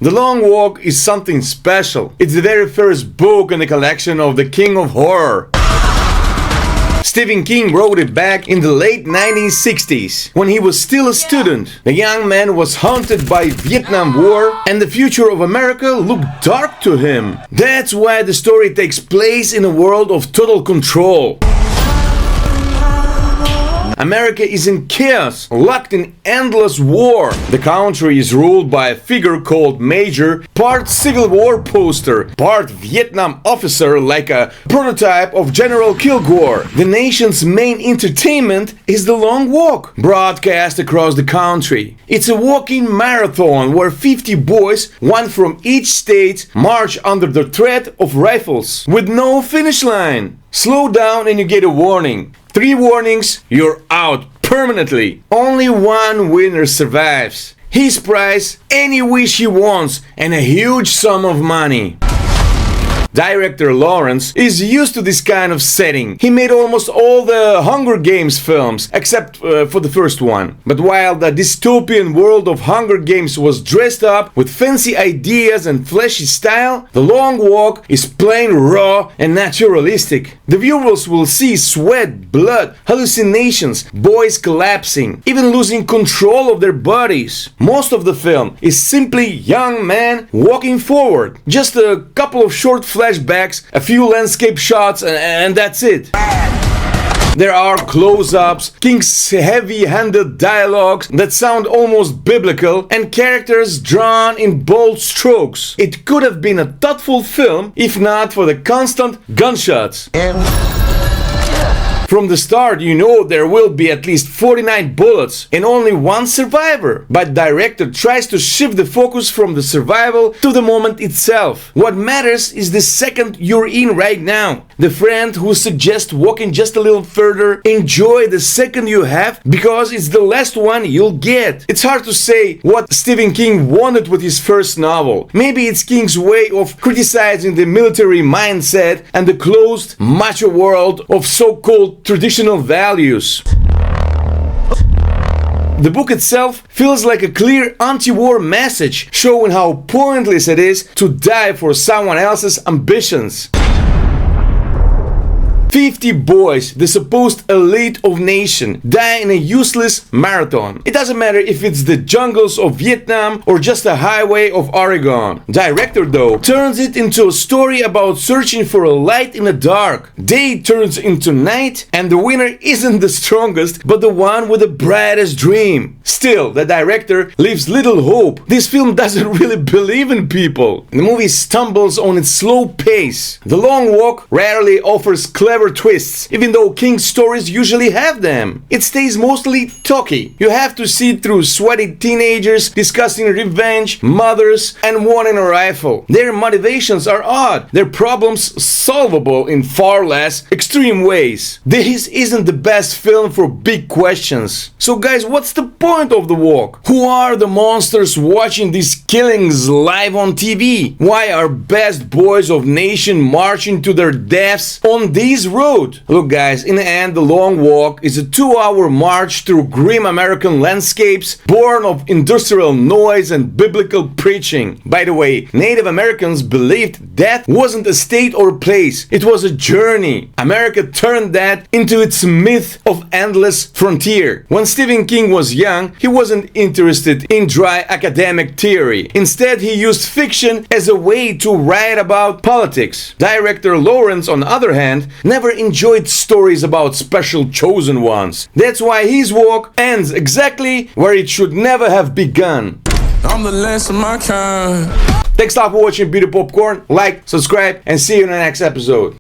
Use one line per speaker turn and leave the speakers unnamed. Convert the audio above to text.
The Long Walk is something special. It's the very first book in the collection of the King of Horror. Stephen King wrote it back in the late 1960s, when he was still a student. The young man was haunted by Vietnam War, and the future of America looked dark to him. That's why the story takes place in a world of total control. America is in chaos, locked in endless war. The country is ruled by a figure called Major, part Civil War poster, part Vietnam officer, like a prototype of General Kilgore. The nation's main entertainment is the Long Walk, broadcast across the country. It's a walking marathon where 50 boys, one from each state, march under the threat of rifles, with no finish line. Slow down and you get a warning. 3 warnings, you're out permanently. Only one winner survives. His prize, any wish he wants, and a huge sum of money. Director Lawrence is used to this kind of setting. He made almost all the Hunger Games films, except for the first one. But while the dystopian world of Hunger Games was dressed up with fancy ideas and flashy style, The Long Walk is plain raw and naturalistic. The viewers will see sweat, blood, hallucinations, boys collapsing, even losing control of their bodies. Most of the film is simply young men walking forward. Just a couple of short flashbacks, a few landscape shots, and that's it. There are close-ups, King's heavy-handed dialogues that sound almost biblical, and characters drawn in bold strokes. It could have been a thoughtful film if not for the constant gunshots. From the start, you know there will be at least 49 bullets and only one survivor. But director tries to shift the focus from the survival to the moment itself. What matters is the second you're in right now. The friend who suggests walking just a little further, enjoy the second you have, because it's the last one you'll get. It's hard to say what Stephen King wanted with his first novel. Maybe it's King's way of criticizing the military mindset and the closed, macho world of so-called traditional values. The book itself feels like a clear anti-war message, showing how pointless it is to die for someone else's ambitions. 50 boys, the supposed elite of nation, die in a useless marathon. It doesn't matter if it's the jungles of Vietnam or just a highway of Oregon. Director, though, turns it into a story about searching for a light in the dark. Day turns into night, and the winner isn't the strongest, but the one with the brightest dream. Still, the director leaves little hope. This film doesn't really believe in people. The movie stumbles on its slow pace. The Long Walk rarely offers clever twists, even though King's stories usually have them. It stays mostly talky. You have to see through sweaty teenagers discussing revenge, mothers, and wanting a rifle. Their motivations are odd, their problems solvable in far less extreme ways. This isn't the best film for big questions. So guys, what's the point of The Walk? Who are the monsters watching these killings live on TV? Why are best boys of nation marching to their deaths on these road? Look guys, in the end, The Long Walk is a 2-hour march through grim American landscapes born of industrial noise and biblical preaching. By the way, Native Americans believed death wasn't a state or place, it was a journey. America turned that into its myth of endless frontier. When Stephen King was young, he wasn't interested in dry academic theory. Instead, he used fiction as a way to write about politics. Director Lawrence, on the other hand, never enjoyed stories about special chosen ones. That's why his walk ends exactly where it should never have begun. I'm the last of my kind. Thanks a lot for watching Beauty Popcorn. Like, subscribe, and see you in the next episode.